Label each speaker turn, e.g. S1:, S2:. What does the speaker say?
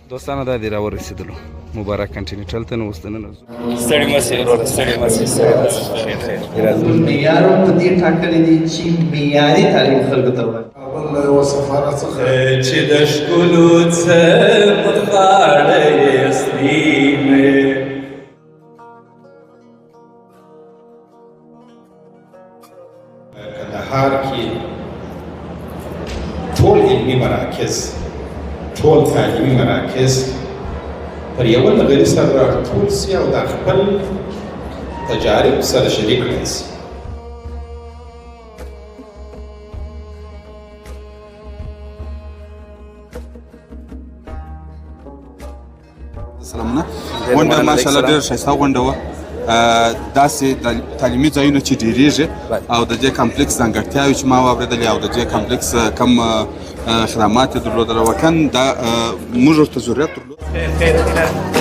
S1: دوستانه دا دی راورسېدلو مبارک کنټینیټل ته نو اوس دننه
S2: ستړي مه شئ وروره ستړي مه شئ
S3: معیار هم په دې ټاکلی دی چې معیاري تعلیم خلکو ته وایي
S4: له یوه سفاره څخه
S2: چې د ښکلو څه په غاړه یې سپینې
S4: کندهار کې ټول علمي مراکز ټول تعلیمي مراکز پر یوه نغري سره راټول سي او دا خپل تجارب سره شریک کړی سي
S5: سلامونه غونډه ماشاءالله ډېره ښایسته غونډه وه داسې تعلیمي ځایونه چې ډېرېږي او د دې کمپلیکس ځانګړتیاوې چې ما واورېدلې او د دې کمپلیکس کم خدمات یې درلودل واقعا دا موږ ورته ضرورت درلود